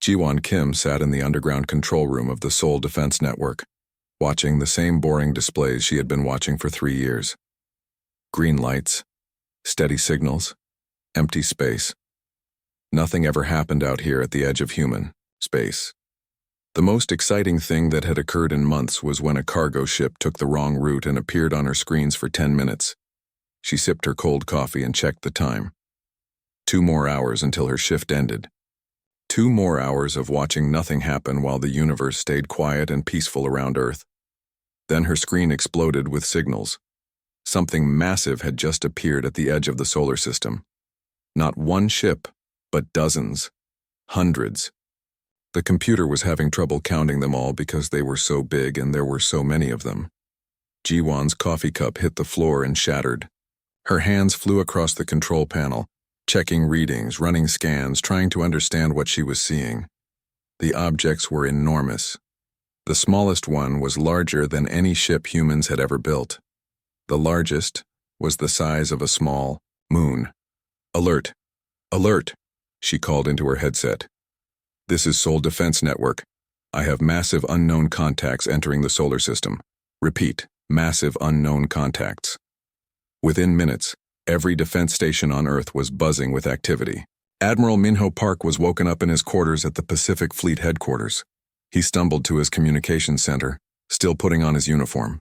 Jiwon Kim sat in the underground control room of the Seoul Defense Network, watching the same boring displays she had been watching for 3 years. Green lights, steady signals, empty space. Nothing ever happened out here at the edge of human space. The most exciting thing that had occurred in months was when a cargo ship took the wrong route and appeared on her screens for 10 minutes. She sipped her cold coffee and checked the time. 2 more hours until her shift ended. 2 more hours of watching nothing happen while the universe stayed quiet and peaceful around Earth. Then her screen exploded with signals. Something massive had just appeared at the edge of the solar system. Not one ship, but dozens, hundreds. The computer was having trouble counting them all because they were so big and there were so many of them. Jiwon's coffee cup hit the floor and shattered. Her hands flew across the control panel, checking readings, running scans, trying to understand what she was seeing. The objects were enormous. The smallest one was larger than any ship humans had ever built. The largest was the size of a small moon. "Alert! Alert!" she called into her headset. "This is Seoul Defense Network. I have massive unknown contacts entering the solar system. Repeat, massive unknown contacts." Within minutes, every defense station on Earth was buzzing with activity. Admiral Minho Park was woken up in his quarters at the Pacific Fleet headquarters. He stumbled to his communications center, still putting on his uniform.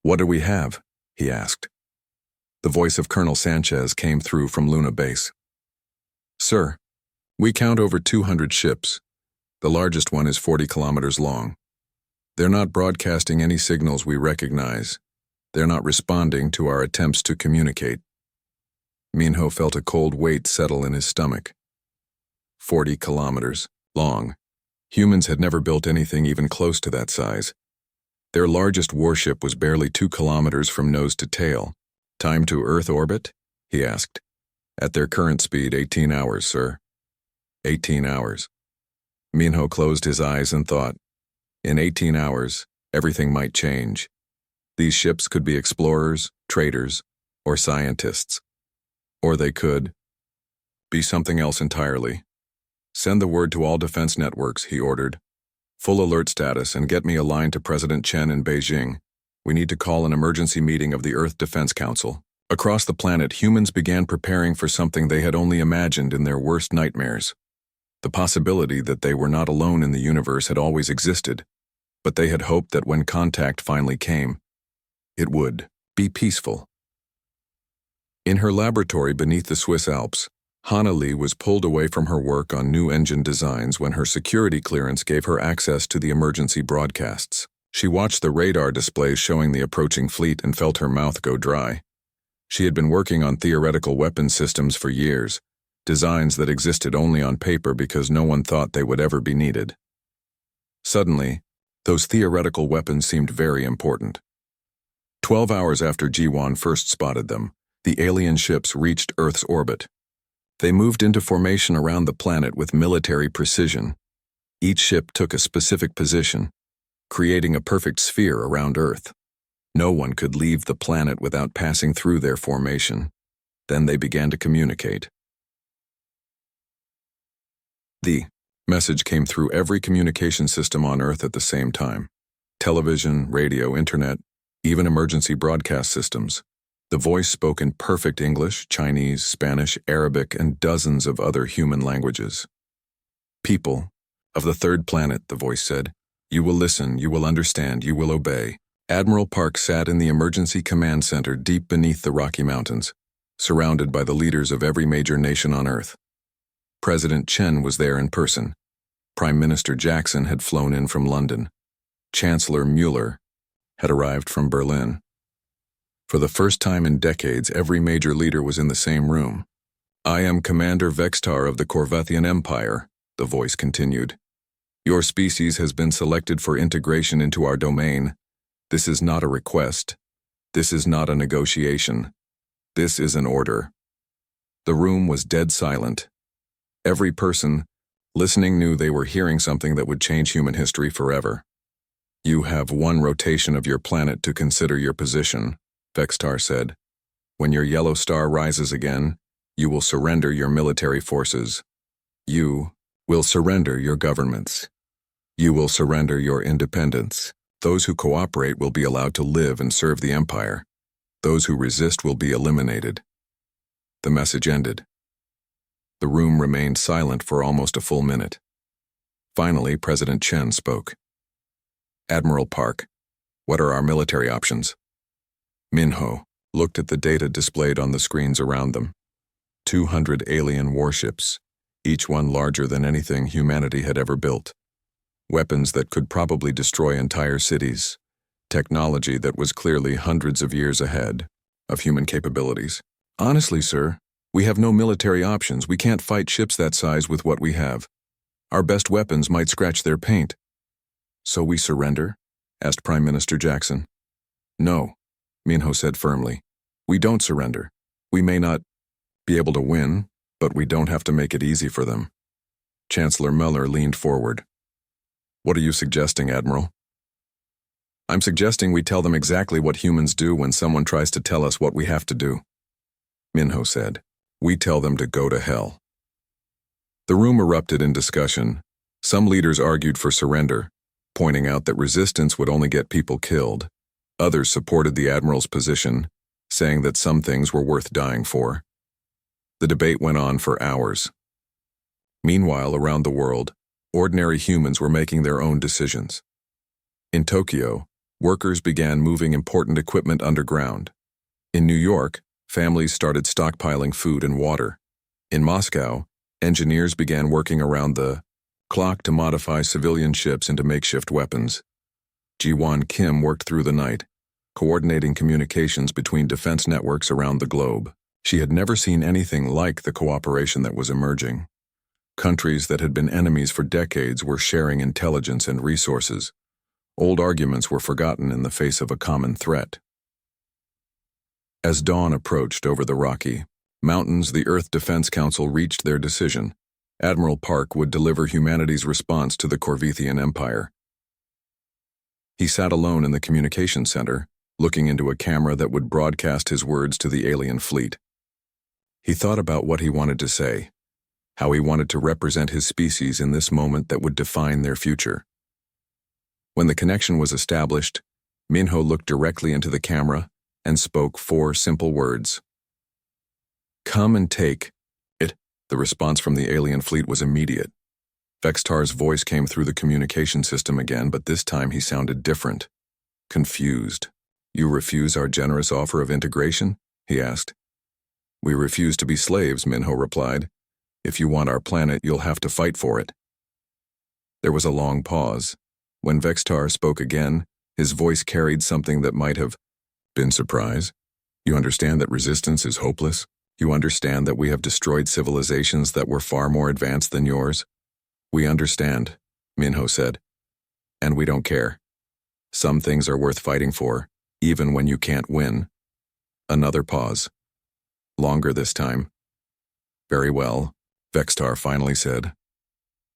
"What do we have?" he asked. The voice of Colonel Sanchez came through from Luna Base. "Sir, we count over 200 ships. The largest one is 40 kilometers long. They're not broadcasting any signals we recognize. They're not responding to our attempts to communicate." Minho felt a cold weight settle in his stomach. 40 kilometers long. Humans had never built anything even close to that size. Their largest warship was barely 2 kilometers from nose to tail. "Time to Earth orbit?" he asked. "At their current speed, 18 hours, sir." 18 hours. Minho closed his eyes and thought, in 18 hours, everything might change. These ships could be explorers, traders, or scientists. Or they could be something else entirely. "Send the word to all defense networks," he ordered. "Full alert status, and get me a line to President Chen in Beijing. We need to call an emergency meeting of the Earth Defense Council." Across the planet, humans began preparing for something they had only imagined in their worst nightmares. The possibility that they were not alone in the universe had always existed, but they had hoped that when contact finally came, it would be peaceful. In her laboratory beneath the Swiss Alps, Hana Lee was pulled away from her work on new engine designs when her security clearance gave her access to the emergency broadcasts. She watched the radar displays showing the approaching fleet and felt her mouth go dry. She had been working on theoretical weapon systems for years, designs that existed only on paper because no one thought they would ever be needed. Suddenly, those theoretical weapons seemed very important. 12 hours after Jiwon first spotted them, the alien ships reached Earth's orbit. They moved into formation around the planet with military precision. Each ship took a specific position, creating a perfect sphere around Earth. No one could leave the planet without passing through their formation. Then they began to communicate. The message came through every communication system on Earth at the same time. Television, radio, internet, even emergency broadcast systems. The voice spoke in perfect English, Chinese, Spanish, Arabic, and dozens of other human languages. "People of the third planet," the voice said, "you will listen, you will understand, you will obey." Admiral Park sat in the emergency command center deep beneath the Rocky Mountains, surrounded by the leaders of every major nation on Earth. President Chen was there in person. Prime Minister Jackson had flown in from London. Chancellor Mueller had arrived from Berlin. For the first time in decades, every major leader was in the same room. "I am Commander Vextar of the Corvethian Empire," the voice continued. "Your species has been selected for integration into our domain. This is not a request. This is not a negotiation. This is an order." The room was dead silent. Every person listening knew they were hearing something that would change human history forever. "You have one rotation of your planet to consider your position," Vextar said. "When your yellow star rises again, you will surrender your military forces. You will surrender your governments. You will surrender your independence. Those who cooperate will be allowed to live and serve the Empire. Those who resist will be eliminated. The message ended. The room remained silent for almost a full minute. Finally, President Chen spoke. Admiral Park, what are our military options? Minho looked at the data displayed on the screens around them. 200 alien warships, each one larger than anything humanity had ever built. Weapons that could probably destroy entire cities. Technology that was clearly hundreds of years ahead of human capabilities. Honestly, sir, we have no military options. We can't fight ships that size with what we have. Our best weapons might scratch their paint. So we surrender? Asked Prime Minister Jackson. No, Minho said firmly. We don't surrender. We may not be able to win, but we don't have to make it easy for them. Chancellor Muller leaned forward. What are you suggesting, Admiral? I'm suggesting we tell them exactly what humans do when someone tries to tell us what we have to do. Minho said. We tell them to go to hell. The room erupted in discussion. Some leaders argued for surrender, pointing out that resistance would only get people killed. Others supported the Admiral's position, saying that some things were worth dying for. The debate went on for hours. Meanwhile, around the world, ordinary humans were making their own decisions. In Tokyo, workers began moving important equipment underground. In New York, families started stockpiling food and water. In Moscow, engineers began working around the clock to modify civilian ships into makeshift weapons. Ji-won Kim worked through the night, coordinating communications between defense networks around the globe. She had never seen anything like the cooperation that was emerging. Countries that had been enemies for decades were sharing intelligence and resources. Old arguments were forgotten in the face of a common threat. As dawn approached over the Rocky Mountains, the Earth Defense Council reached their decision. Admiral Park would deliver humanity's response to the Corvethian Empire. He sat alone in the communications center, looking into a camera that would broadcast his words to the alien fleet. He thought about what he wanted to say, how he wanted to represent his species in this moment that would define their future. When the connection was established, Minho looked directly into the camera and spoke 4 simple words. Come and take it. The response from the alien fleet was immediate. Vextar's voice came through the communication system again, but this time he sounded different. Confused. You refuse our generous offer of integration? He asked. We refuse to be slaves, Minho replied. If you want our planet, you'll have to fight for it. There was a long pause. When Vextar spoke again, his voice carried something that might have been surprise. You understand that resistance is hopeless? You understand that we have destroyed civilizations that were far more advanced than yours? We understand, Minho said. And we don't care. Some things are worth fighting for, even when you can't win. Another pause. Longer this time. Very well, Vextar finally said.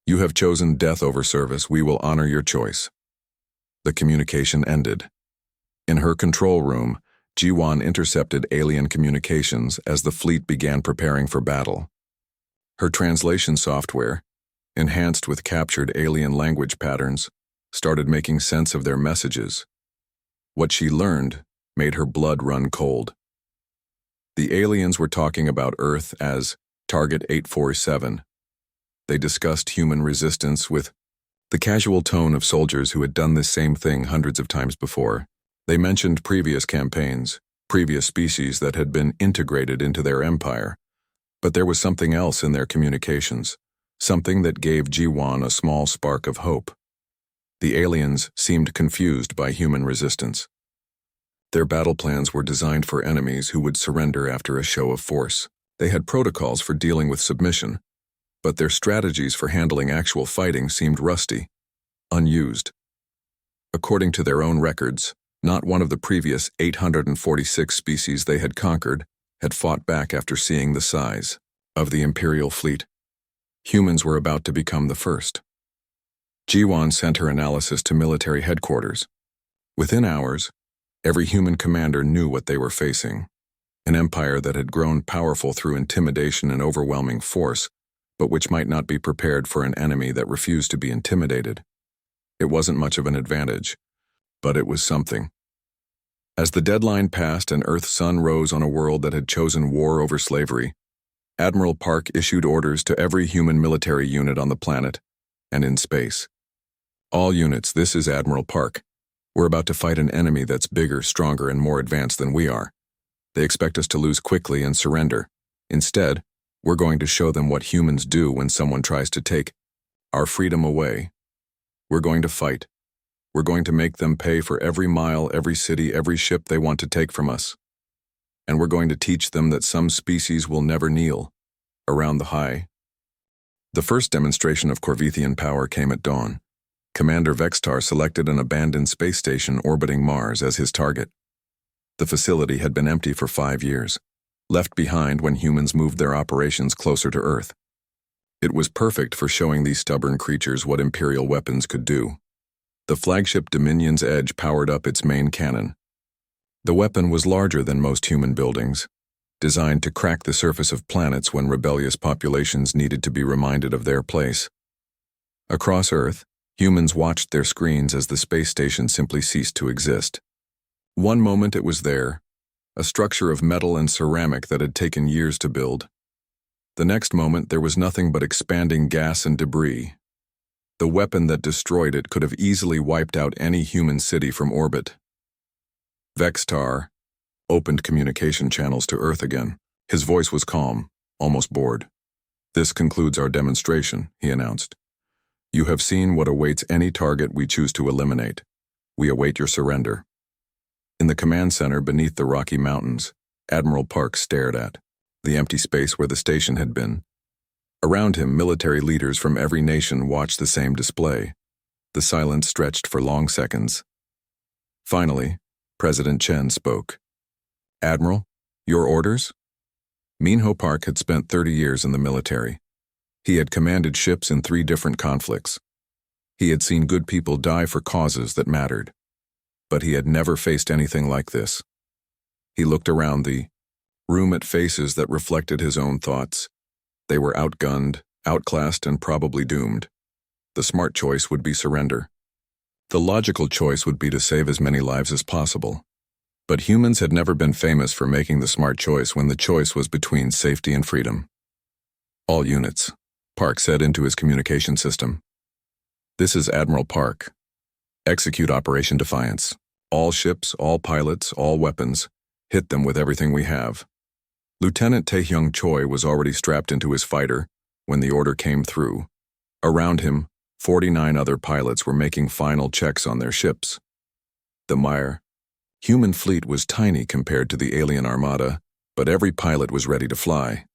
You have chosen death over service. We will honor your choice. The communication ended. In her control room, Ji-won intercepted alien communications as the fleet began preparing for battle. Her translation software, enhanced with captured alien language patterns, started making sense of their messages. What she learned made her blood run cold. The aliens were talking about Earth as Target 847. They discussed human resistance with the casual tone of soldiers who had done this same thing hundreds of times before. They mentioned previous campaigns, previous species that had been integrated into their empire. But there was something else in their communications, something that gave Ji-won a small spark of hope. The aliens seemed confused by human resistance. Their battle plans were designed for enemies who would surrender after a show of force. They had protocols for dealing with submission, but their strategies for handling actual fighting seemed rusty, unused. According to their own records, not one of the previous 846 species they had conquered had fought back after seeing the size of the Imperial fleet. Humans were about to become the first. Ji-won sent her analysis to military headquarters. Within hours, every human commander knew what they were facing. An empire that had grown powerful through intimidation and overwhelming force, but which might not be prepared for an enemy that refused to be intimidated. It wasn't much of an advantage, but it was something. As the deadline passed and Earth's sun rose on a world that had chosen war over slavery, Admiral Park issued orders to every human military unit on the planet and in space. All units, this is Admiral Park. We're about to fight an enemy that's bigger, stronger, and more advanced than we are. They expect us to lose quickly and surrender. Instead, we're going to show them what humans do when someone tries to take our freedom away. We're going to fight. We're going to make them pay for every mile, every city, every ship they want to take from us. And we're going to teach them that some species will never kneel. Around the high. The first demonstration of Corvethian power came at dawn. Commander Vextar selected an abandoned space station orbiting Mars as his target. The facility had been empty for 5 years, left behind when humans moved their operations closer to Earth. It was perfect for showing these stubborn creatures what Imperial weapons could do. The flagship Dominion's Edge powered up its main cannon. The weapon was larger than most human buildings, designed to crack the surface of planets when rebellious populations needed to be reminded of their place. Across Earth, humans watched their screens as the space station simply ceased to exist. One moment it was there, a structure of metal and ceramic that had taken years to build. The next moment there was nothing but expanding gas and debris. The weapon that destroyed it could have easily wiped out any human city from orbit. Vextar opened communication channels to Earth again. His voice was calm, almost bored. "This concludes our demonstration," he announced. "You have seen what awaits any target we choose to eliminate. We await your surrender." In the command center beneath the Rocky Mountains, Admiral Park stared at the empty space where the station had been. Around him, military leaders from every nation watched the same display. The silence stretched for long seconds. Finally, President Chen spoke. "Admiral, your orders?" Minho Park had spent 30 years in the military. He had commanded ships in 3 different conflicts. He had seen good people die for causes that mattered. But he had never faced anything like this. He looked around the room at faces that reflected his own thoughts. They were outgunned, outclassed, and probably doomed. The smart choice would be surrender. The logical choice would be to save as many lives as possible. But humans had never been famous for making the smart choice when the choice was between safety and freedom. "All units," Park said into his communication system. "This is Admiral Park. Execute Operation Defiance. All ships, all pilots, all weapons. Hit them with everything we have." Lieutenant Taehyung Choi was already strapped into his fighter when the order came through. Around him, 49 other pilots were making final checks on their ships. The human fleet was tiny compared to the alien armada, but every pilot was ready to fly.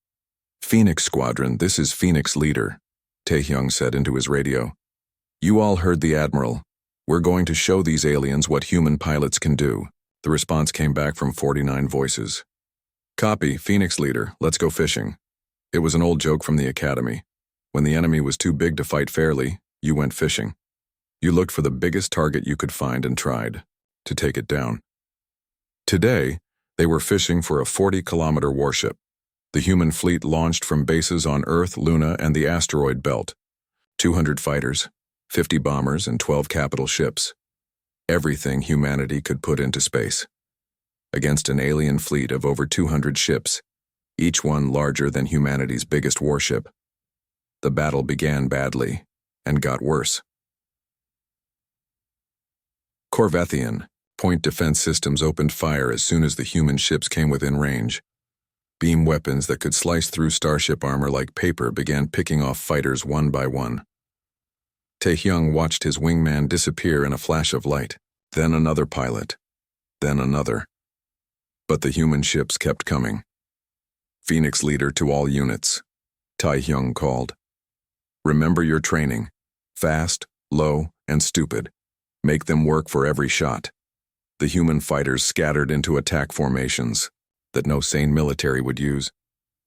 "Phoenix Squadron, this is Phoenix Leader," Taehyung said into his radio. "You all heard the Admiral. We're going to show these aliens what human pilots can do." The response came back from 49 voices. "Copy, Phoenix Leader, let's go fishing." It was an old joke from the Academy. When the enemy was too big to fight fairly, you went fishing. You looked for the biggest target you could find and tried to take it down. Today, they were fishing for a 40-kilometer warship. The human fleet launched from bases on Earth, Luna, and the asteroid belt. 200 fighters, 50 bombers, and 12 capital ships. Everything humanity could put into space. Against an alien fleet of over 200 ships, each one larger than humanity's biggest warship. The battle began badly and got worse. Corvethian point defense systems opened fire as soon as the human ships came within range. Beam weapons that could slice through starship armor like paper began picking off fighters one by one. Taehyung watched his wingman disappear in a flash of light, then another pilot, then another. But the human ships kept coming. "Phoenix Leader to all units," Taehyung called. "Remember your training. Fast, low, and stupid. Make them work for every shot." The human fighters scattered into attack formations that no sane military would use.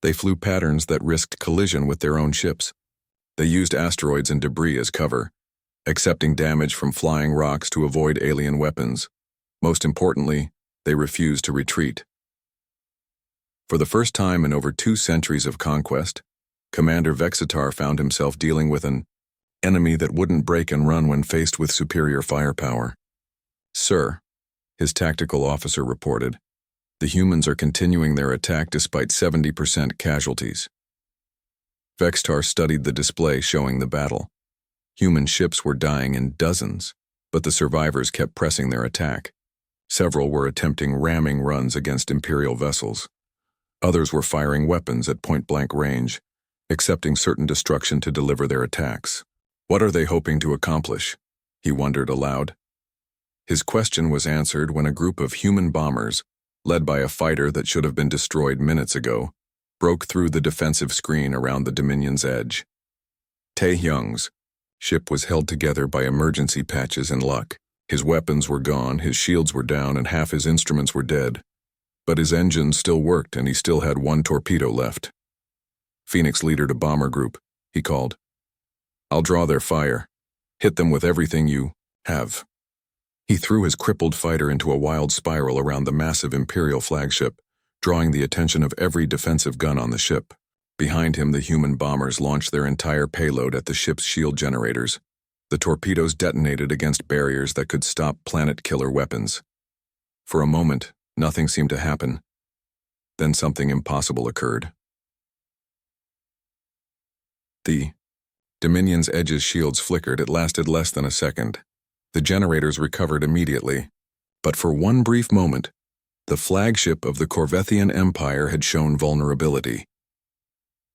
They flew patterns that risked collision with their own ships. They used asteroids and debris as cover, accepting damage from flying rocks to avoid alien weapons. Most importantly, they refused to retreat. For the first time in over 2 centuries of conquest, Commander Vexitar found himself dealing with an enemy that wouldn't break and run when faced with superior firepower. "Sir," his tactical officer reported, "the humans are continuing their attack despite 70% casualties." Vexitar studied the display showing the battle. Human ships were dying in dozens, but the survivors kept pressing their attack. Several were attempting ramming runs against Imperial vessels. Others were firing weapons at point-blank range, accepting certain destruction to deliver their attacks. "What are they hoping to accomplish?" he wondered aloud. His question was answered when a group of human bombers, led by a fighter that should have been destroyed minutes ago, broke through the defensive screen around the Dominion's edge. Taehyung's ship was held together by emergency patches and luck. His weapons were gone, his shields were down, and half his instruments were dead. But his engines still worked, and he still had one torpedo left. "Phoenix leader to bomber group," he called. "I'll draw their fire. Hit them with everything you have." He threw his crippled fighter into a wild spiral around the massive Imperial flagship, drawing the attention of every defensive gun on the ship. Behind him, the human bombers launched their entire payload at the ship's shield generators. The torpedoes detonated against barriers that could stop planet-killer weapons. For a moment, nothing seemed to happen. Then something impossible occurred. The Dominion's edge's shields flickered. It lasted less than a second. The generators recovered immediately. But for one brief moment, the flagship of the Corvethian Empire had shown vulnerability.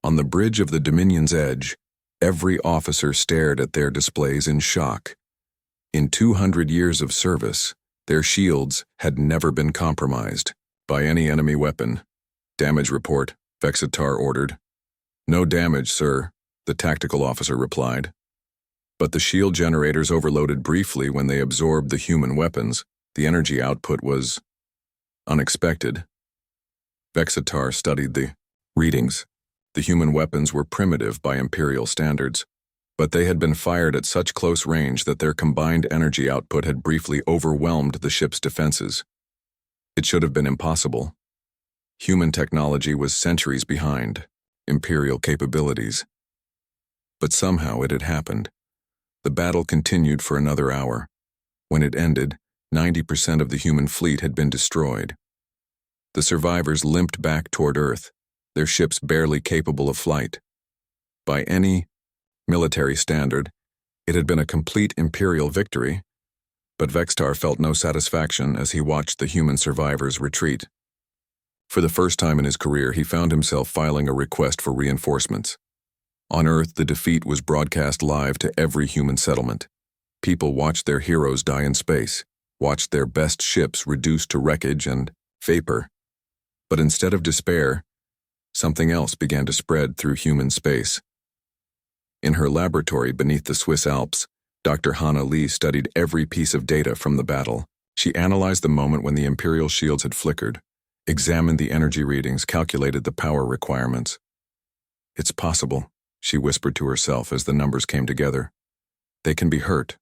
On the bridge of the Dominion's edge, every officer stared at their displays in shock. In 200 years of service, their shields had never been compromised by any enemy weapon. "Damage report," Vexitar ordered. "No damage, sir," the tactical officer replied. But the shield generators overloaded briefly when they absorbed the human weapons. The energy output was unexpected. Vexitar studied the readings. The human weapons were primitive by Imperial standards, but they had been fired at such close range that their combined energy output had briefly overwhelmed the ship's defenses. It should have been impossible. Human technology was centuries behind Imperial capabilities. But somehow it had happened. The battle continued for another hour. When it ended, 90% of the human fleet had been destroyed. The survivors limped back toward Earth, their ships barely capable of flight. By any military standard, it had been a complete Imperial victory, but Vexitar felt no satisfaction as he watched the human survivors retreat. For the first time in his career, he found himself filing a request for reinforcements. On Earth, the defeat was broadcast live to every human settlement. People watched their heroes die in space, watched their best ships reduced to wreckage and vapor. But instead of despair, something else began to spread through human space. In her laboratory beneath the Swiss Alps, Dr. Hannah Lee studied every piece of data from the battle. She analyzed the moment when the Imperial shields had flickered, examined the energy readings, calculated the power requirements. "It's possible," she whispered to herself as the numbers came together. "They can be hurt."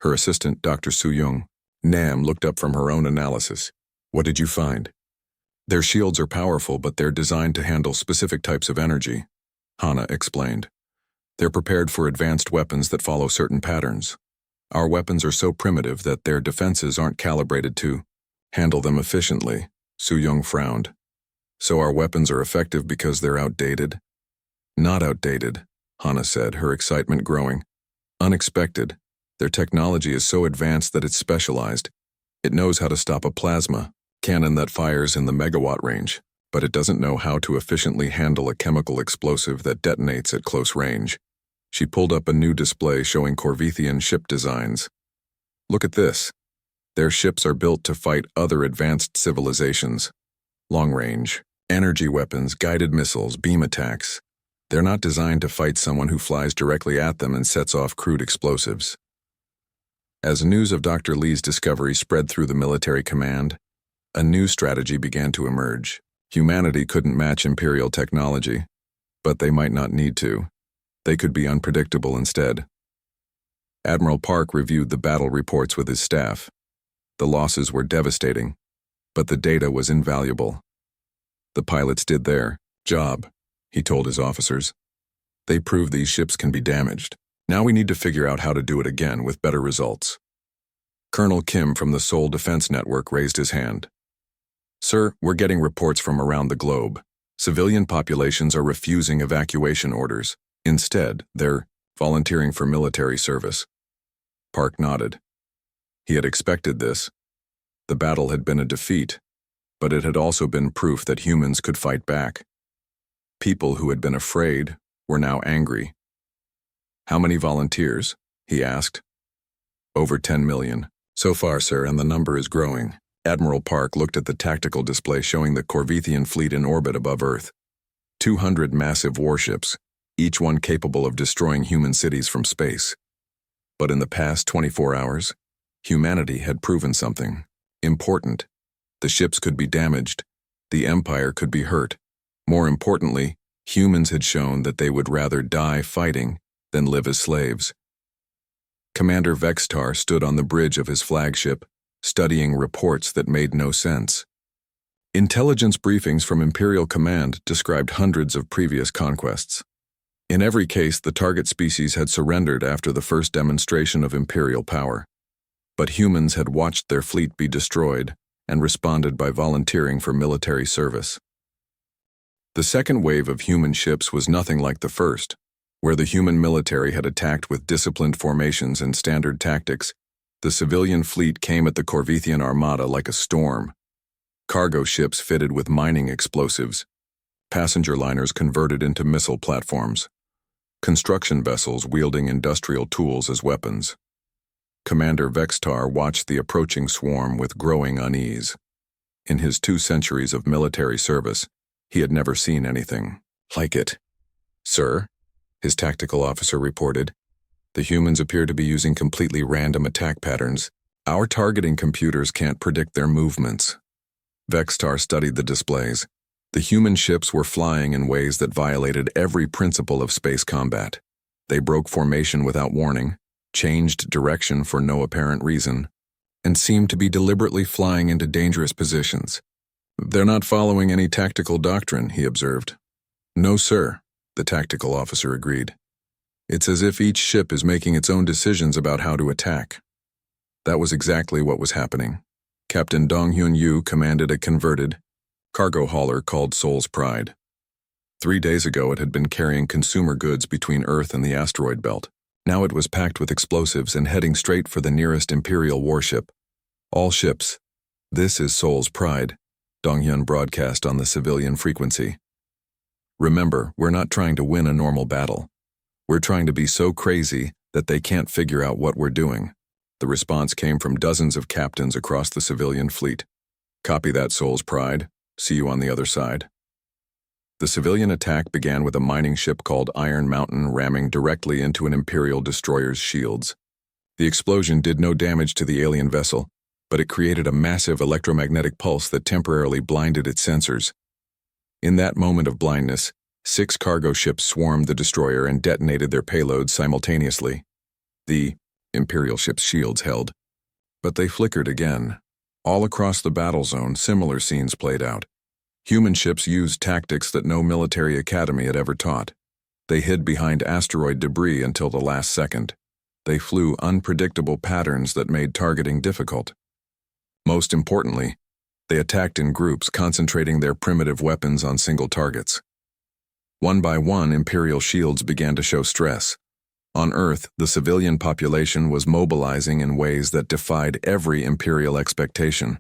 Her assistant, Dr. Soo-young Nam, looked up from her own analysis. "What did you find?" "Their shields are powerful, but they're designed to handle specific types of energy," Hannah explained. "They're prepared for advanced weapons that follow certain patterns. Our weapons are so primitive that their defenses aren't calibrated to handle them efficiently." Soo-young frowned. "So our weapons are effective because they're outdated?" "Not outdated," Hannah said, her excitement growing. "Unexpected. Their technology is so advanced that it's specialized. It knows how to stop a plasma cannon that fires in the megawatt range, but it doesn't know how to efficiently handle a chemical explosive that detonates at close range." She pulled up a new display showing Corvethian ship designs. "Look at this. Their ships are built to fight other advanced civilizations. Long-range, energy weapons, guided missiles, beam attacks. They're not designed to fight someone who flies directly at them and sets off crude explosives." As news of Dr. Lee's discovery spread through the military command, a new strategy began to emerge. Humanity couldn't match Imperial technology, but they might not need to. They could be unpredictable instead. Admiral Park reviewed the battle reports with his staff. The losses were devastating, but the data was invaluable. "The pilots did their job," he told his officers. They prove these ships can be damaged. Now we need to figure out how to do it again with better results. Colonel Kim from the Seoul Defense Network raised his hand. Sir, we're getting reports from around the globe. Civilian populations are refusing evacuation orders. Instead, they're volunteering for military service. Park nodded. He had expected this. The battle had been a defeat, but it had also been proof that humans could fight back. People who had been afraid were now angry. How many volunteers? He asked. Over 10 million. So far, sir, and the number is growing. Admiral Park looked at the tactical display showing the Corvethian fleet in orbit above Earth. 200 massive warships, each one capable of destroying human cities from space. But in the past 24 hours, humanity had proven something important. The ships could be damaged. The Empire could be hurt. More importantly, humans had shown that they would rather die fighting than live as slaves. Commander Vextar stood on the bridge of his flagship, studying reports that made no sense. Intelligence briefings from Imperial Command described hundreds of previous conquests. In every case, the target species had surrendered after the first demonstration of Imperial power. But humans had watched their fleet be destroyed and responded by volunteering for military service. The second wave of human ships was nothing like the first. Where the human military had attacked with disciplined formations and standard tactics, the civilian fleet came at the Corvethian armada like a storm. Cargo ships fitted with mining explosives, passenger liners converted into missile platforms, construction vessels wielding industrial tools as weapons. Commander Vextar watched the approaching swarm with growing unease. In his 2 centuries of military service, he had never seen anything like it. Sir, his tactical officer reported, the humans appear to be using completely random attack patterns. Our targeting computers can't predict their movements. Vextar studied the displays. The human ships were flying in ways that violated every principle of space combat. They broke formation without warning, changed direction for no apparent reason, and seemed to be deliberately flying into dangerous positions. They're not following any tactical doctrine, he observed. No, sir, the tactical officer agreed. It's as if each ship is making its own decisions about how to attack. That was exactly what was happening. Captain Dong-Hyun Yu commanded a converted cargo hauler called Seoul's Pride. 3 days ago it had been carrying consumer goods between Earth and the asteroid belt. Now it was packed with explosives and heading straight for the nearest Imperial warship. All ships. This is Seoul's Pride, Dong-Hyun broadcast on the civilian frequency. Remember, we're not trying to win a normal battle. We're trying to be so crazy that they can't figure out what we're doing. The response came from dozens of captains across the civilian fleet. Copy that, Seoul's Pride. See you on the other side. The civilian attack began with a mining ship called Iron Mountain ramming directly into an Imperial destroyer's shields. The explosion did no damage to the alien vessel, but it created a massive electromagnetic pulse that temporarily blinded its sensors. In that moment of blindness, 6 cargo ships swarmed the destroyer and detonated their payloads simultaneously. The Imperial ship's shields held, but they flickered again. All across the battle zone, similar scenes played out. Human ships used tactics that no military academy had ever taught. They hid behind asteroid debris until the last second. They flew unpredictable patterns that made targeting difficult. Most importantly, they attacked in groups, concentrating their primitive weapons on single targets. One by one, Imperial shields began to show stress. On Earth, the civilian population was mobilizing in ways that defied every Imperial expectation.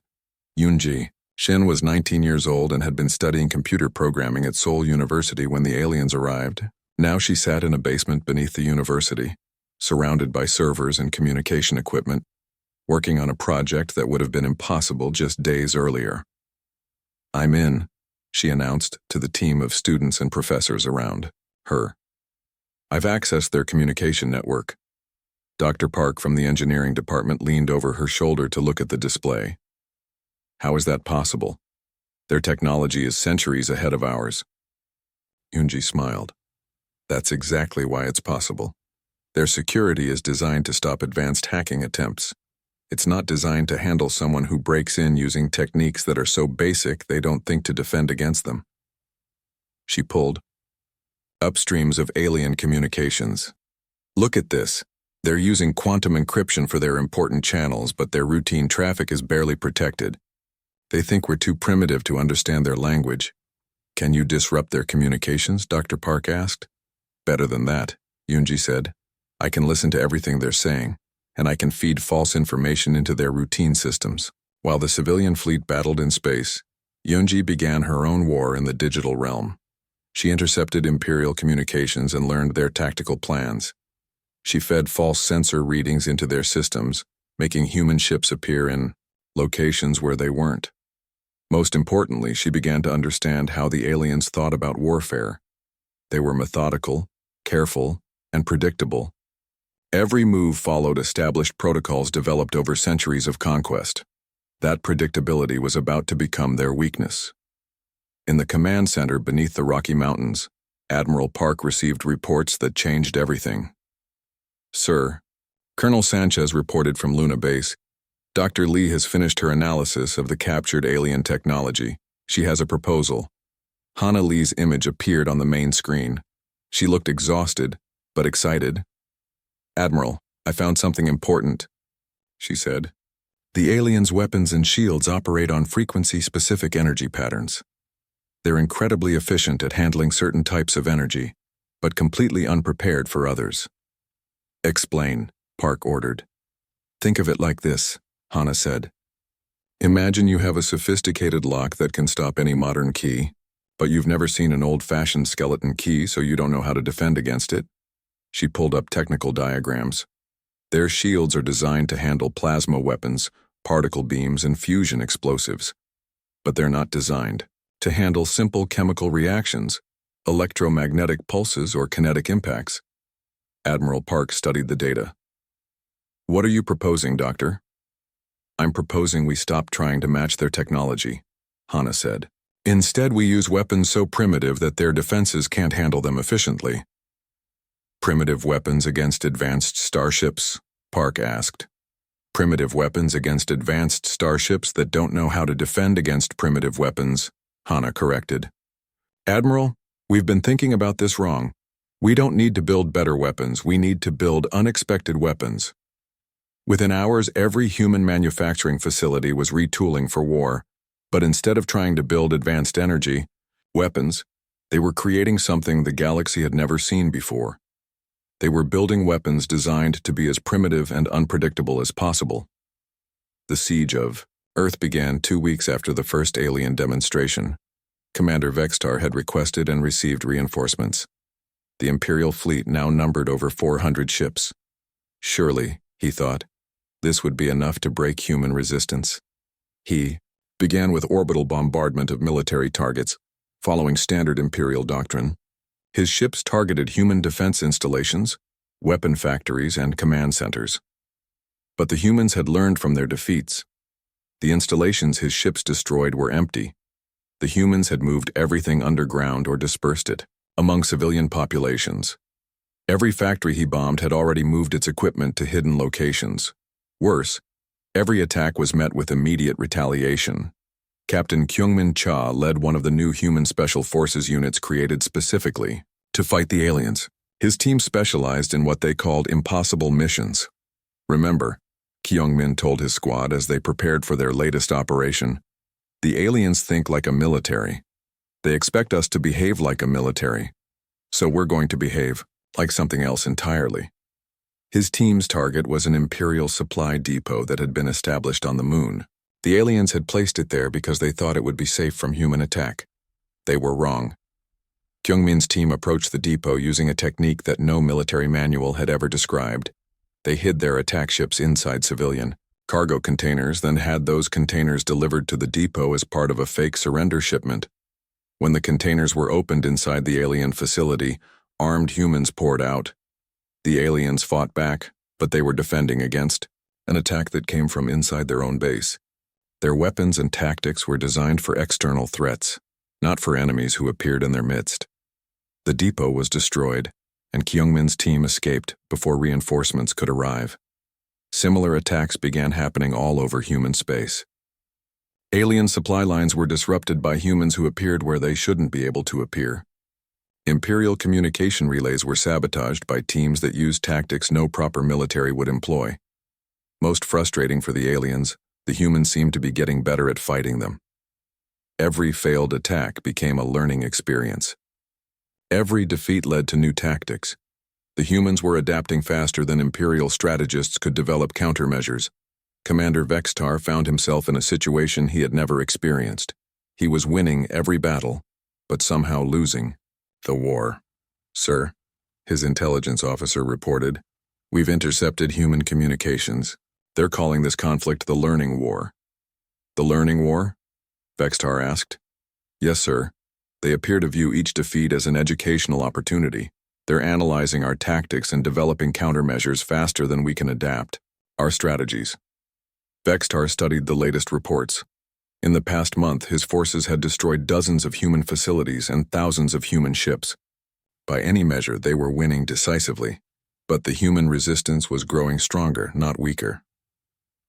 Yoonji Shin was 19 years old and had been studying computer programming at Seoul University when the aliens arrived. Now she sat in a basement beneath the university, surrounded by servers and communication equipment, working on a project that would have been impossible just days earlier. I'm in, she announced to the team of students and professors around her. I've accessed their communication network. Dr. Park from the engineering department leaned over her shoulder to look at the display. How is that possible? Their technology is centuries ahead of ours. Yoonji smiled. That's exactly why it's possible. Their security is designed to stop advanced hacking attempts. It's not designed to handle someone who breaks in using techniques that are so basic they don't think to defend against them. She pulled. upstreams of alien communications. Look at this. They're using quantum encryption for their important channels, but their routine traffic is barely protected. They think we're too primitive to understand their language. Can you disrupt their communications? Dr. Park asked. Better than that, Yunji said. I can listen to everything they're saying, and I can feed false information into their routine systems. While the civilian fleet battled in space, Yunji began her own war in the digital realm. She intercepted Imperial communications and learned their tactical plans. She fed false sensor readings into their systems, making human ships appear in locations where they weren't. Most importantly, she began to understand how the aliens thought about warfare. They were methodical, careful, and predictable. Every move followed established protocols developed over centuries of conquest. That predictability was about to become their weakness. In the command center beneath the Rocky Mountains, Admiral Park received reports that changed everything. Sir, Colonel Sanchez reported from Luna Base. Dr. Lee has finished her analysis of the captured alien technology. She has a proposal. Hana Lee's image appeared on the main screen. She looked exhausted, but excited. Admiral, I found something important, she said. The aliens' weapons and shields operate on frequency-specific energy patterns. They're incredibly efficient at handling certain types of energy, but completely unprepared for others. Explain, Park ordered. Think of it like this, Hana said. Imagine you have a sophisticated lock that can stop any modern key, but you've never seen an old-fashioned skeleton key, so you don't know how to defend against it. She pulled up technical diagrams. Their shields are designed to handle plasma weapons, particle beams, and fusion explosives. But they're not designed to handle simple chemical reactions, electromagnetic pulses, or kinetic impacts. Admiral Park studied the data. What are you proposing, Doctor? I'm proposing we stop trying to match their technology, Hana said. Instead, we use weapons so primitive that their defenses can't handle them efficiently. Primitive weapons against advanced starships? Park asked. Primitive weapons against advanced starships that don't know how to defend against primitive weapons, Hana corrected. Admiral, we've been thinking about this wrong. We don't need to build better weapons, we need to build unexpected weapons. Within hours, every human manufacturing facility was retooling for war, but instead of trying to build advanced energy, weapons, they were creating something the galaxy had never seen before. They were building weapons designed to be as primitive and unpredictable as possible. The siege of Earth began 2 weeks after the first alien demonstration. Commander Vextar had requested and received reinforcements. The Imperial fleet now numbered over 400 ships. Surely, he thought, this would be enough to break human resistance. He began with orbital bombardment of military targets, following standard Imperial doctrine. His ships targeted human defense installations, weapon factories, and command centers. But the humans had learned from their defeats. The installations his ships destroyed were empty. The humans had moved everything underground or dispersed it among civilian populations. Every factory he bombed had already moved its equipment to hidden locations. Worse, every attack was met with immediate retaliation. Captain Kyungmin Cha led one of the new human special forces units created specifically to fight the aliens. His team specialized in what they called impossible missions. Remember, Kyungmin told his squad as they prepared for their latest operation, the aliens think like a military. They expect us to behave like a military, so we're going to behave like something else entirely. His team's target was an Imperial supply depot that had been established on the moon. The aliens had placed it there because they thought it would be safe from human attack. They were wrong. Kyungmin's team approached the depot using a technique that no military manual had ever described. They hid their attack ships inside civilian cargo containers, then had those containers delivered to the depot as part of a fake surrender shipment. When the containers were opened inside the alien facility, armed humans poured out. The aliens fought back, but they were defending against an attack that came from inside their own base. Their weapons and tactics were designed for external threats, not for enemies who appeared in their midst. The depot was destroyed, and Kyungmin's team escaped before reinforcements could arrive. Similar attacks began happening all over human space. Alien supply lines were disrupted by humans who appeared where they shouldn't be able to appear. Imperial communication relays were sabotaged by teams that used tactics no proper military would employ. Most frustrating for the aliens, the humans seemed to be getting better at fighting them. Every failed attack became a learning experience. Every defeat led to new tactics. The humans were adapting faster than Imperial strategists could develop countermeasures. Commander Vextar found himself in a situation he had never experienced. He was winning every battle, but somehow losing the war. "Sir," his intelligence officer reported, "we've intercepted human communications. They're calling this conflict the Learning War." "The Learning War?" Vextar asked. "Yes, sir. They appear to view each defeat as an educational opportunity. They're analyzing our tactics and developing countermeasures faster than we can adapt our strategies." Vextar studied the latest reports. In the past month, his forces had destroyed dozens of human facilities and thousands of human ships. By any measure, they were winning decisively. But the human resistance was growing stronger, not weaker.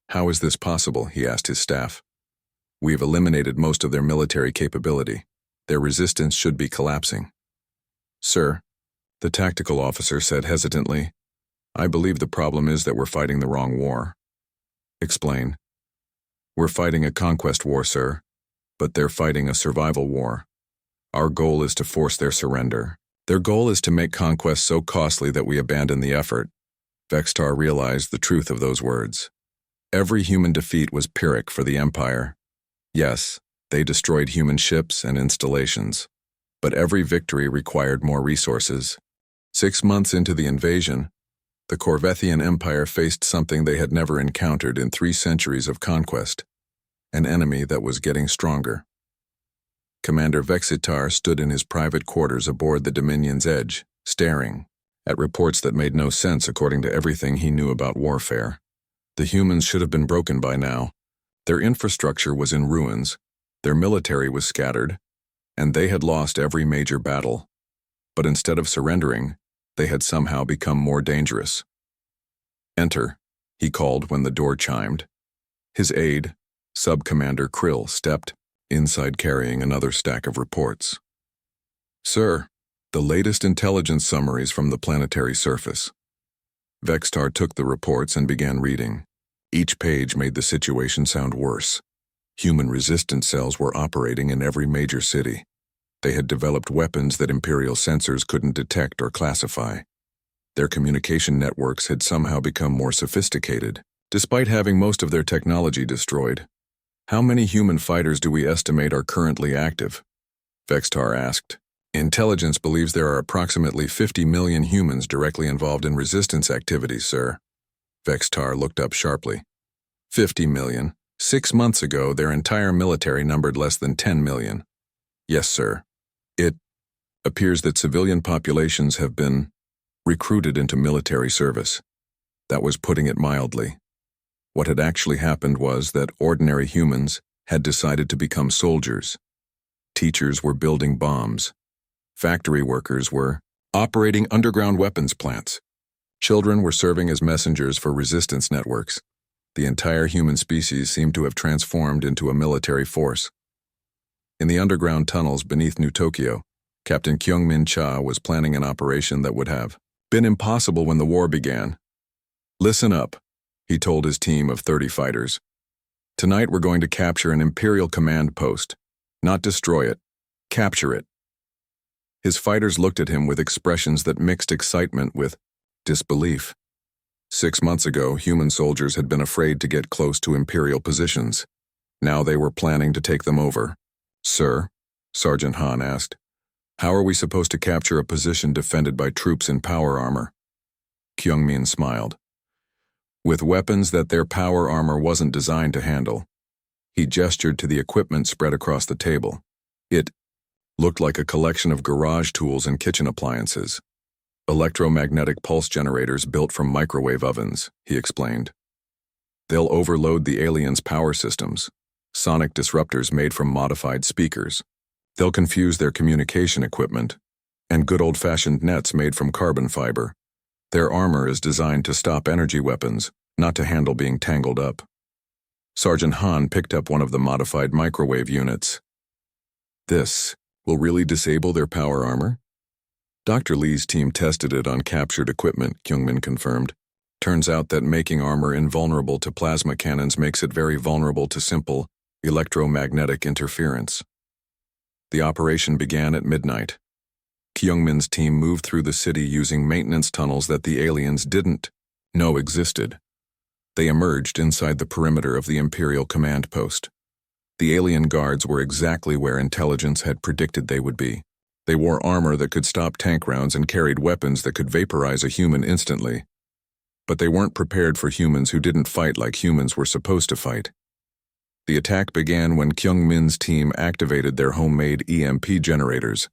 "How is this possible?" he asked his staff. "We've eliminated most of their military capability. Their resistance should be collapsing." "Sir," the tactical officer said hesitantly, "I believe the problem is that we're fighting the wrong war." "Explain." "We're fighting a conquest war, sir, but they're fighting a survival war. Our goal is to force their surrender. Their goal is to make conquest so costly that we abandon the effort." Vextar realized the truth of those words. Every human defeat was Pyrrhic for the Empire. Yes, they destroyed human ships and installations, but every victory required more resources. 6 months into the invasion, the Corvethian Empire faced something they had never encountered in 3 centuries of conquest, an enemy that was getting stronger. Commander Vexitar stood in his private quarters aboard the Dominion's edge, staring at reports that made no sense according to everything he knew about warfare. The humans should have been broken by now. Their infrastructure was in ruins, their military was scattered, and they had lost every major battle. But instead of surrendering, they had somehow become more dangerous. "Enter," he called when the door chimed. His aide, Sub-Commander Krill, stepped inside carrying another stack of reports. "Sir, the latest intelligence summaries from the planetary surface." Vextar took the reports and began reading. Each page made the situation sound worse. Human resistance cells were operating in every major city. They had developed weapons that Imperial sensors couldn't detect or classify. Their communication networks had somehow become more sophisticated, despite having most of their technology destroyed. "How many human fighters do we estimate are currently active?" Vextar asked. "Intelligence believes there are approximately 50 million humans directly involved in resistance activities, sir." Vextar looked up sharply. 50 million. 6 months ago, their entire military numbered less than 10 million. "Yes, sir. It appears that civilian populations have been recruited into military service." That was putting it mildly. What had actually happened was that ordinary humans had decided to become soldiers. Teachers were building bombs. Factory workers were operating underground weapons plants. Children were serving as messengers for resistance networks. The entire human species seemed to have transformed into a military force. In the underground tunnels beneath New Tokyo, Captain Kyungmin Cha was planning an operation that would have been impossible when the war began. "Listen up," he told his team of 30 fighters. "Tonight we're going to capture an Imperial command post. Not destroy it. Capture it." His fighters looked at him with expressions that mixed excitement with disbelief. 6 months ago, human soldiers had been afraid to get close to Imperial positions. Now they were planning to take them over. "Sir," Sergeant Han asked, "how are we supposed to capture a position defended by troops in power armor?" Kyungmin smiled. "With weapons that their power armor wasn't designed to handle." He gestured to the equipment spread across the table. It looked like a collection of garage tools and kitchen appliances. "Electromagnetic pulse generators built from microwave ovens," he explained. "They'll overload the aliens' power systems. Sonic disruptors made from modified speakers. They'll confuse their communication equipment. And good old-fashioned nets made from carbon fiber. Their armor is designed to stop energy weapons, not to handle being tangled up." Sergeant Han picked up one of the modified microwave units. "This will really disable their power armor?" Dr. Lee's team tested it on captured equipment, Kyungmin confirmed. Turns out that making armor invulnerable to plasma cannons makes it very vulnerable to simple electromagnetic interference. The operation began at midnight. Kyungmin's team moved through the city using maintenance tunnels that the aliens didn't know existed. They emerged inside the perimeter of the Imperial command post. The alien guards were exactly where intelligence had predicted they would be. They wore armor that could stop tank rounds and carried weapons that could vaporize a human instantly. But they weren't prepared for humans who didn't fight like humans were supposed to fight. The attack began when Kyungmin's team activated their homemade EMP generators.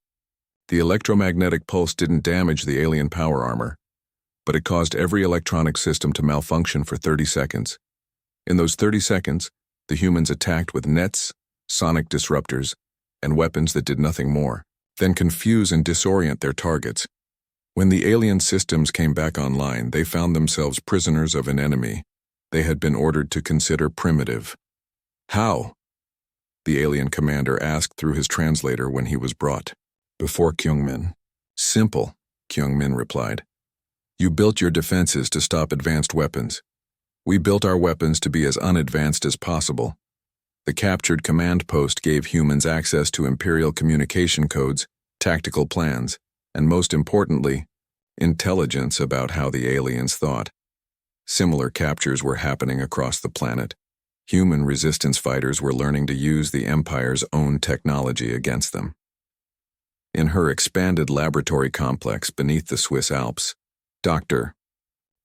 The electromagnetic pulse didn't damage the alien power armor, but it caused every electronic system to malfunction for 30 seconds. In those 30 seconds, the humans attacked with nets, sonic disruptors, and weapons that did nothing more, then confuse and disorient their targets. When the alien systems came back online, they found themselves prisoners of an enemy they had been ordered to consider primitive. How? The alien commander asked through his translator when he was brought before Kyungmin. Simple, Kyungmin replied. You built your defenses to stop advanced weapons. We built our weapons to be as unadvanced as possible. The captured command post gave humans access to Imperial communication codes, tactical plans, and most importantly, intelligence about how the aliens thought. Similar captures were happening across the planet. Human resistance fighters were learning to use the Empire's own technology against them. In her expanded laboratory complex beneath the Swiss Alps, Dr.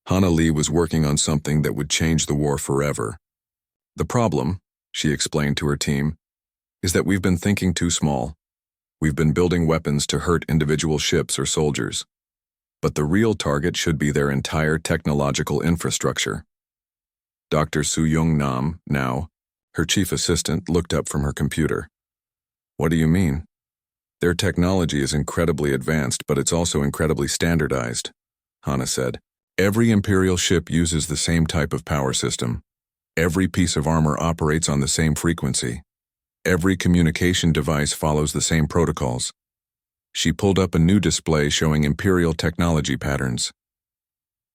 Hana Lee was working on something that would change the war forever. The problem, she explained to her team, is that we've been thinking too small. We've been building weapons to hurt individual ships or soldiers. But the real target should be their entire technological infrastructure. Dr. Soo-young Nam, now, her chief assistant, looked up from her computer. What do you mean? Their technology is incredibly advanced, but it's also incredibly standardized, Hana said. Every Imperial ship uses the same type of power system. Every piece of armor operates on the same frequency. Every communication device follows the same protocols. She pulled up a new display showing Imperial technology patterns.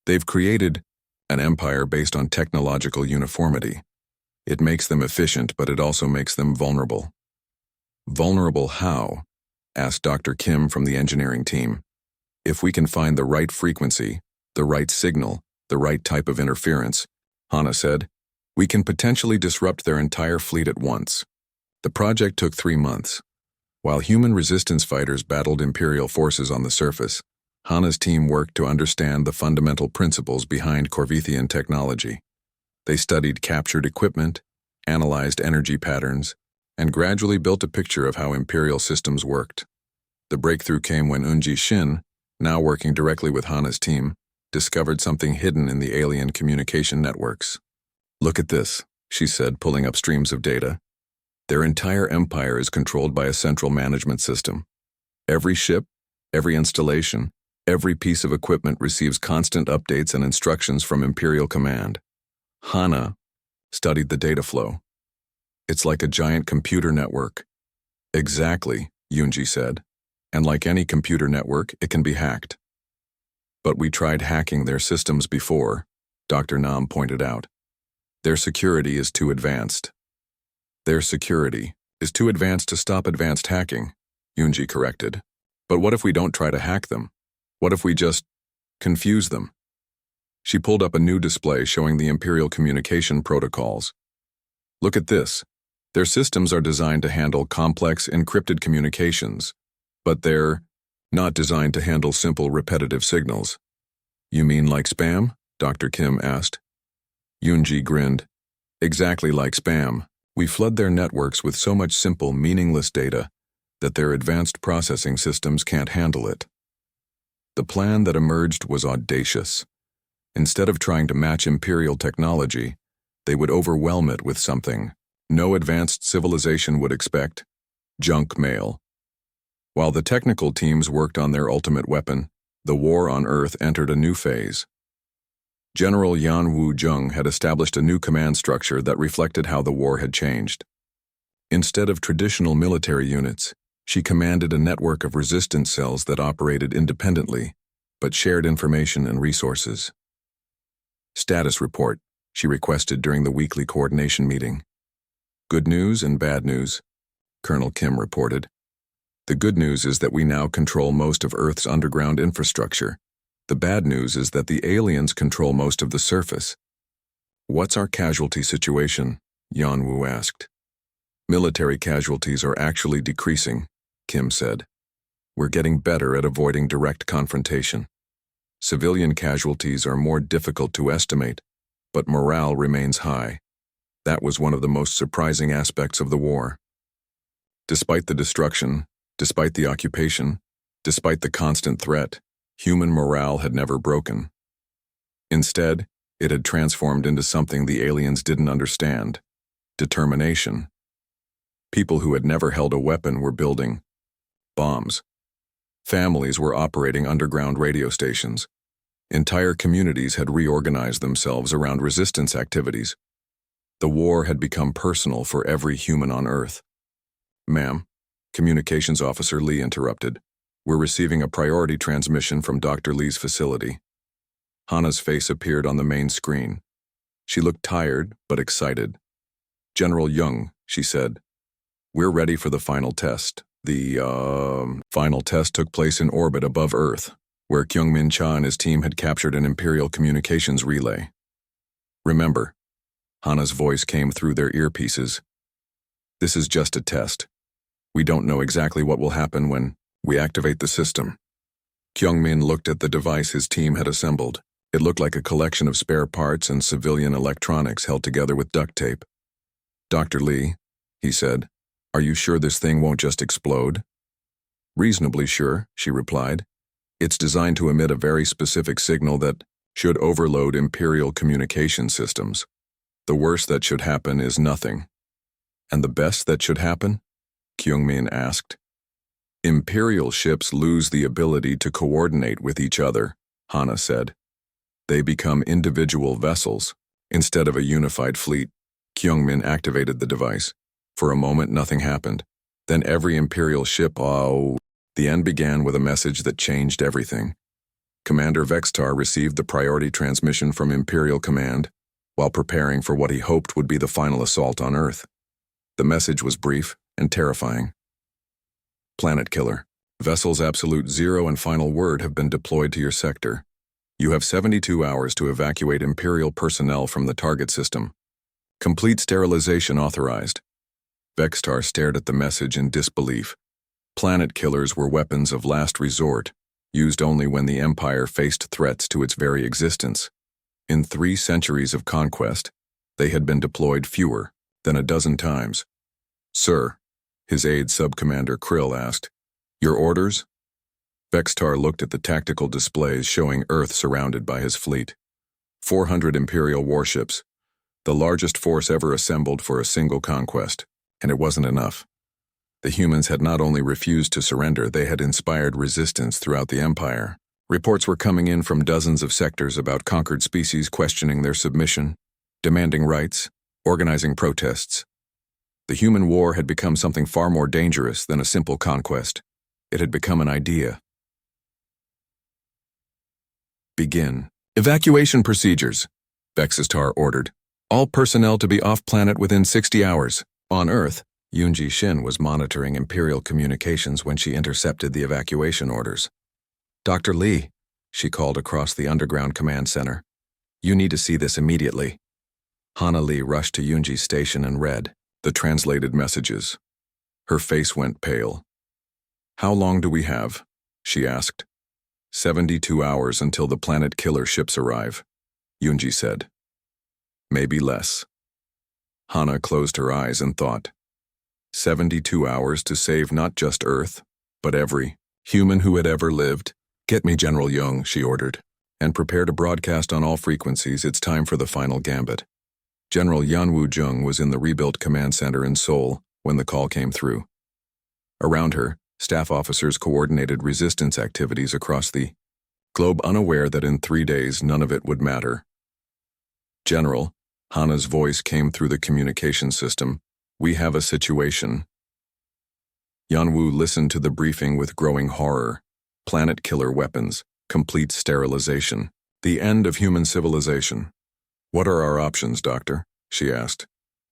They've created an empire based on technological uniformity. It makes them efficient, but it also makes them vulnerable. Vulnerable how? Asked Dr. Kim from the engineering team. If we can find the right frequency, the right signal, the right type of interference, Hana said, we can potentially disrupt their entire fleet at once. The project took 3 months. While human resistance fighters battled Imperial forces on the surface, Hana's team worked to understand the fundamental principles behind Corvethian technology. They studied captured equipment, analyzed energy patterns, and gradually built a picture of how Imperial systems worked. The breakthrough came when Eunji Shin, now working directly with Hana's team, discovered something hidden in the alien communication networks. Look at this, she said, pulling up streams of data. Their entire empire is controlled by a central management system. Every ship, every installation, every piece of equipment receives constant updates and instructions from Imperial Command. Hana studied the data flow. It's like a giant computer network. Exactly, Yoonji said. And like any computer network, it can be hacked. But we tried hacking their systems before, Dr. Nam pointed out. Their security is too advanced. Their security is too advanced to stop advanced hacking, Yoonji corrected. But what if we don't try to hack them? What if we just confuse them? She pulled up a new display showing the Imperial communication protocols. Look at this. Their systems are designed to handle complex, encrypted communications, but they're not designed to handle simple, repetitive signals. You mean like spam? Dr. Kim asked. Yoonji grinned. Exactly like spam. We flood their networks with so much simple, meaningless data that their advanced processing systems can't handle it. The plan that emerged was audacious. Instead of trying to match Imperial technology, they would overwhelm it with something no advanced civilization would expect: junk mail. While the technical teams worked on their ultimate weapon, the war on Earth entered a new phase. General Yan Wu-jung had established a new command structure that reflected how the war had changed. Instead of traditional military units, She commanded a network of resistance cells that operated independently, but shared information and resources. Status report, she requested during the weekly coordination meeting. Good news and bad news, Colonel Kim reported. The good news is that we now control most of Earth's underground infrastructure. The bad news is that the aliens control most of the surface. What's our casualty situation? Yanwu asked. Military casualties are actually decreasing, Kim said. We're getting better at avoiding direct confrontation. Civilian casualties are more difficult to estimate, but morale remains high. That was one of the most surprising aspects of the war. Despite the destruction, despite the occupation, despite the constant threat, human morale had never broken. Instead, it had transformed into something the aliens didn't understand: determination. People who had never held a weapon were building bombs. Families were operating underground radio stations. Entire communities had reorganized themselves around resistance activities. The war had become personal for every human on Earth. Ma'am, Communications Officer Lee interrupted. We're receiving a priority transmission from Dr. Lee's facility. Hana's face appeared on the main screen. She looked tired, but excited. General Young, she said. We're ready for the final test. The final test took place in orbit above Earth, where Kyungmin Cha and his team had captured an Imperial communications relay. Remember, Hana's voice came through their earpieces. This is just a test. We don't know exactly what will happen when we activate the system. Kyungmin looked at the device his team had assembled. It looked like a collection of spare parts and civilian electronics held together with duct tape. Dr. Lee, he said, are you sure this thing won't just explode? Reasonably sure, she replied. It's designed to emit a very specific signal that should overload Imperial communication systems. The worst that should happen is nothing. And the best that should happen? Kyungmin asked. Imperial ships lose the ability to coordinate with each other, Hana said. They become individual vessels, instead of a unified fleet. Kyungmin activated the device. For a moment, nothing happened. Then every Imperial ship, The end began with a message that changed everything. Commander Vextar received the priority transmission from Imperial Command while preparing for what he hoped would be the final assault on Earth. The message was brief and terrifying. Planet Killer. Vessels Absolute Zero and Final Word have been deployed to your sector. You have 72 hours to evacuate Imperial personnel from the target system. Complete sterilization authorized. Vextar stared at the message in disbelief. Planet killers were weapons of last resort, used only when the Empire faced threats to its very existence. In 3 centuries of conquest, they had been deployed fewer than a dozen times. Sir, his aide Subcommander Krill asked, your orders? Vextar looked at the tactical displays showing Earth surrounded by his fleet. 400 Imperial warships, the largest force ever assembled for a single conquest, and it wasn't enough. The humans had not only refused to surrender, they had inspired resistance throughout the Empire. Reports were coming in from dozens of sectors about conquered species questioning their submission, demanding rights, organizing protests. The human war had become something far more dangerous than a simple conquest. It had become an idea. Begin. Evacuation procedures, Vexistar ordered. All personnel to be off-planet within 60 hours. On Earth, Yoonji Shin was monitoring Imperial communications when she intercepted the evacuation orders. Dr. Lee, she called across the underground command center. You need to see this immediately. Hana Lee rushed to Yoonji's station and read the translated messages. Her face went pale. How long do we have? She asked. 72 hours until the planet killer ships arrive, Yoonji said. Maybe less. Hana closed her eyes and thought. 72 hours to save not just Earth, but every human who had ever lived. Get me General Young, she ordered, and prepare to broadcast on all frequencies. It's time for the final gambit. General Yanwu Jung was in the rebuilt command center in Seoul when the call came through. Around her, staff officers coordinated resistance activities across the globe, unaware that in 3 days none of it would matter. General, Hana's voice came through the communication system. We have a situation. Yanwu listened to the briefing with growing horror. Planet killer weapons, complete sterilization, the end of human civilization. What are our options, Doctor? She asked.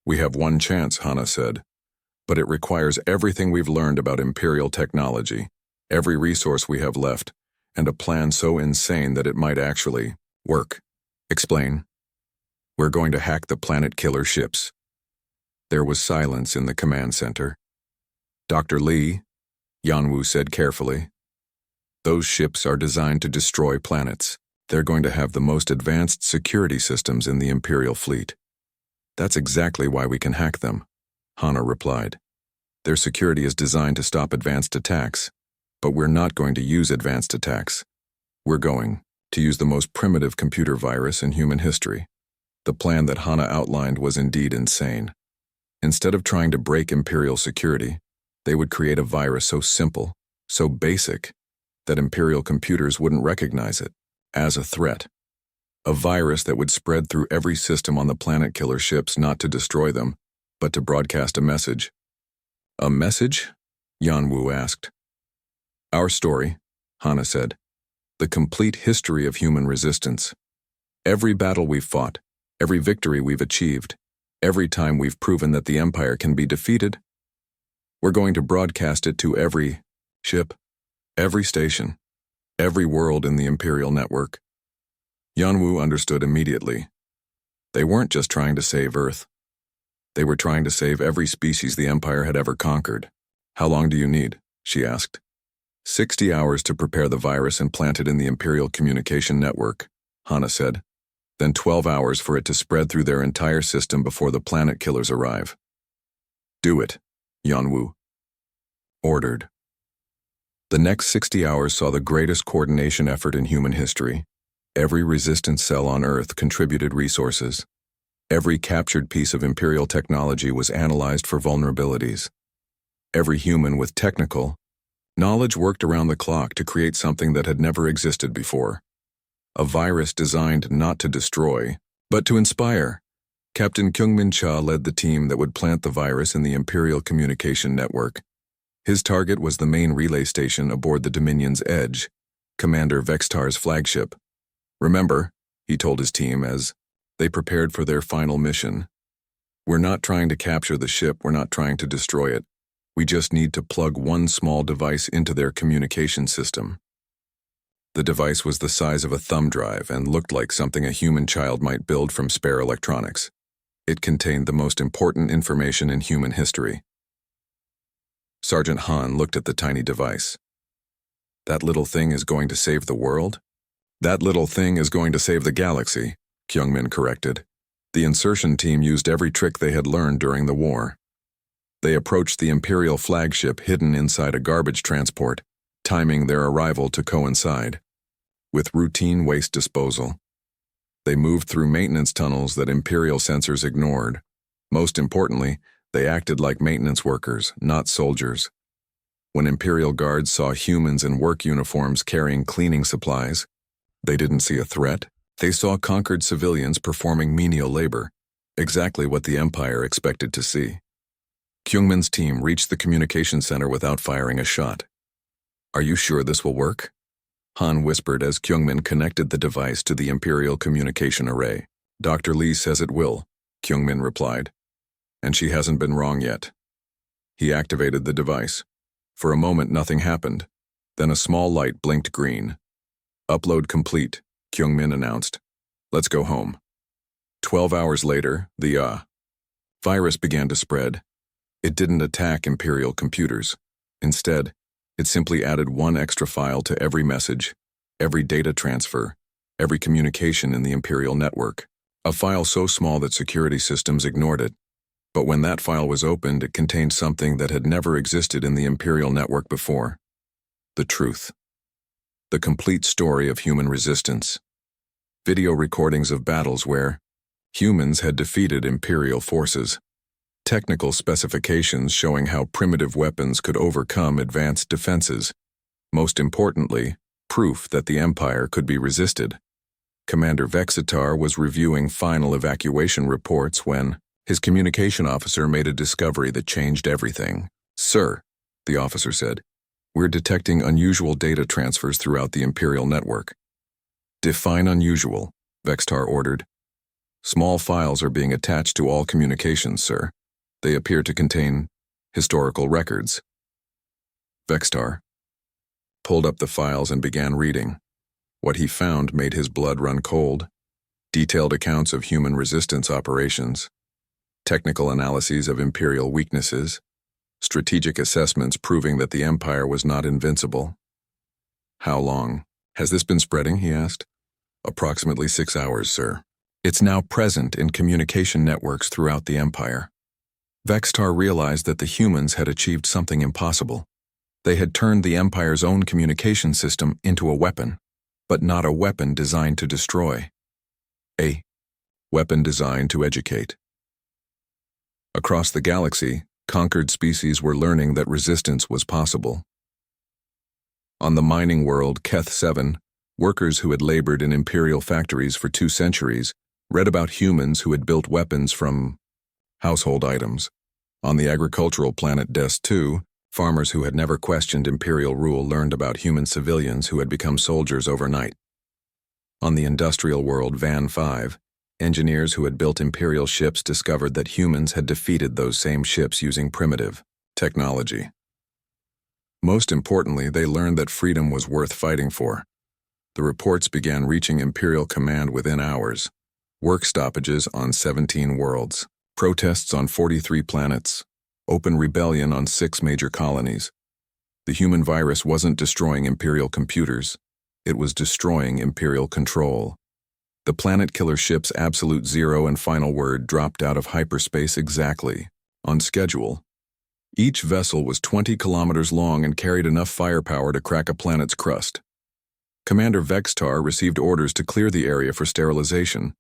We have one chance, Hana said. But it requires everything we've learned about Imperial technology, every resource we have left, and a plan so insane that it might actually work. Explain. We're going to hack the planet killer ships. There was silence in the command center. Dr. Lee, Yanwu said carefully, those ships are designed to destroy planets. They're going to have the most advanced security systems in the Imperial fleet. That's exactly why we can hack them, Hana replied. Their security is designed to stop advanced attacks, but we're not going to use advanced attacks. We're going to use the most primitive computer virus in human history. The plan that Hana outlined was indeed insane. Instead of trying to break Imperial security, they would create a virus so simple, so basic, that Imperial computers wouldn't recognize it as a threat. A virus that would spread through every system on the planet killer ships, not to destroy them, but to broadcast a message. A message? Yanwu asked. Our story, Hana said. The complete history of human resistance. Every battle we've fought, every victory we've achieved, every time we've proven that the Empire can be defeated. We're going to broadcast it to every ship, every station, every world in the Imperial network. Yanwu understood immediately. They weren't just trying to save Earth. They were trying to save every species the Empire had ever conquered. How long do you need? She asked. 60 hours to prepare the virus and plant it in the Imperial communication network, Hana said. Then 12 hours for it to spread through their entire system before the planet killers arrive. Do it, Yanwu ordered. The next 60 hours saw the greatest coordination effort in human history. Every resistance cell on Earth contributed resources. Every captured piece of Imperial technology was analyzed for vulnerabilities. Every human with technical knowledge worked around the clock to create something that had never existed before. A virus designed not to destroy, but to inspire. Captain Kyungmin Cha led the team that would plant the virus in the Imperial communication network. His target was the main relay station aboard the Dominion's Edge, Commander Vextar's flagship. Remember, he told his team as they prepared for their final mission. We're not trying to capture the ship, we're not trying to destroy it. We just need to plug one small device into their communication system. The device was the size of a thumb drive and looked like something a human child might build from spare electronics. It contained the most important information in human history. Sergeant Han looked at the tiny device. That little thing is going to save the world? That little thing is going to save the galaxy, Kyungmin corrected. The insertion team used every trick they had learned during the war. They approached the Imperial flagship hidden inside a garbage transport, timing their arrival to coincide with routine waste disposal. They moved through maintenance tunnels that Imperial sensors ignored. Most importantly, they acted like maintenance workers, not soldiers. When Imperial guards saw humans in work uniforms carrying cleaning supplies, they didn't see a threat. They saw conquered civilians performing menial labor, exactly what the Empire expected to see. Kyungmin's team reached the communication center without firing a shot. Are you sure this will work? Han whispered as Kyungmin connected the device to the Imperial communication array. Dr. Lee says it will, Kyungmin replied. And she hasn't been wrong yet. He activated the device. For a moment, nothing happened. Then a small light blinked green. Upload complete, Kyungmin announced. Let's go home. 12 hours later, the virus began to spread. It didn't attack Imperial computers. Instead, it simply added one extra file to every message, every data transfer, every communication in the Imperial network. A file so small that security systems ignored it. But when that file was opened, it contained something that had never existed in the Imperial network before. The truth. The complete story of human resistance. Video recordings of battles where humans had defeated Imperial forces. Technical specifications showing how primitive weapons could overcome advanced defenses. Most importantly, proof that the Empire could be resisted. Commander Vextar was reviewing final evacuation reports when his communication officer made a discovery that changed everything. Sir, the officer said. "We're detecting unusual data transfers throughout the Imperial network." "Define unusual," Vextar ordered. "Small files are being attached to all communications, sir. They appear to contain historical records." Vextar pulled up the files and began reading. What he found made his blood run cold. Detailed accounts of human resistance operations, technical analyses of Imperial weaknesses, strategic assessments proving that the Empire was not invincible. "How long has this been spreading?" he asked. "Approximately 6 hours, sir. It's now present in communication networks throughout the Empire." Vextar realized that the humans had achieved something impossible. They had turned the Empire's own communication system into a weapon, but not a weapon designed to destroy. A weapon designed to educate. Across the galaxy, conquered species were learning that resistance was possible. On the mining world Keth 7, workers who had labored in Imperial factories for 2 centuries read about humans who had built weapons from household items. On the agricultural planet Des 2, farmers who had never questioned Imperial rule learned about human civilians who had become soldiers overnight. On the industrial world Van 5, engineers who had built Imperial ships discovered that humans had defeated those same ships using primitive technology. Most importantly, they learned that freedom was worth fighting for. The reports began reaching Imperial command within hours. Work stoppages on 17 worlds, protests on 43 planets, open rebellion on 6 major colonies. The human virus wasn't destroying Imperial computers. It was destroying Imperial control. The planet killer ship's absolute zero and final word dropped out of hyperspace exactly on schedule. Each vessel was 20 kilometers long and carried enough firepower to crack a planet's crust. Commander Vextar received orders to clear the area for sterilization,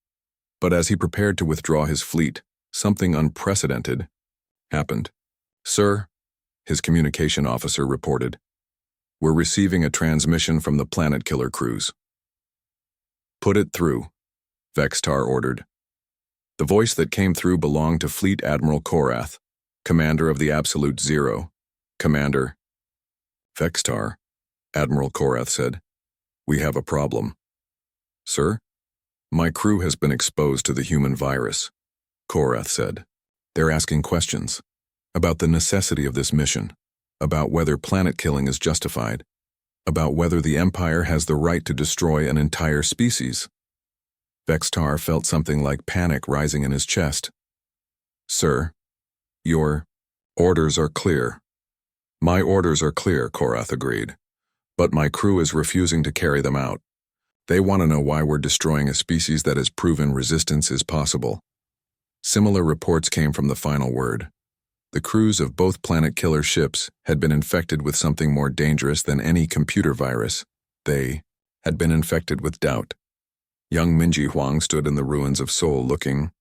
but as he prepared to withdraw his fleet, something unprecedented happened. "Sir," his communication officer reported, "we're receiving a transmission from the planet killer cruise." "Put it through," Vextar ordered. The voice that came through belonged to Fleet Admiral Korath, commander of the Absolute Zero. "Commander." "Vextar," Admiral Korath said, "we have a problem." "Sir?" "My crew has been exposed to the human virus," Korath said. "They're asking questions about the necessity of this mission, about whether planet killing is justified, about whether the Empire has the right to destroy an entire species." Vextar felt something like panic rising in his chest. "Sir, your orders are clear." "My orders are clear," Korath agreed, "but my crew is refusing to carry them out. They want to know why we're destroying a species that has proven resistance is possible." Similar reports came from the final word. The crews of both planet killer ships had been infected with something more dangerous than any computer virus. They had been infected with doubt. Young Minji Huang stood in the ruins of Seoul looking